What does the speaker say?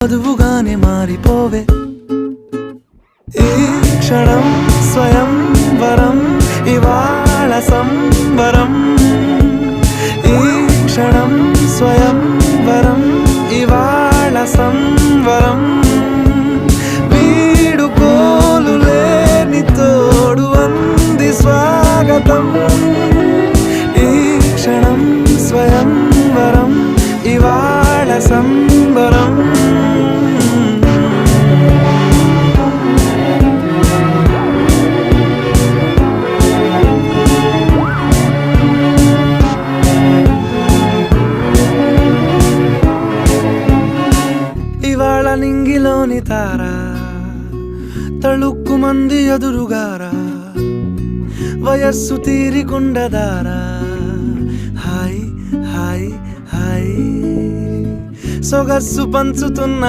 వధువుగానే మారిపోవే ఈ క్షణం స్వయం వరం ఇవాళ సంబరం ఈ క్షణం స్వయం వరం ఇవాళ సంవరం వీడుకోలు లేని తోడు అంది స్వాగతం ఈ క్షణం స్వయం వరం ఇవాళ సంబరం ఇవాళ నింగిలోని తారా తళుక్కు మంది ఎదురుగారా వయస్సు తీరికుండదారా హాయ్ హాయ్ హాయ్ సొగస్సు పంచుతున్న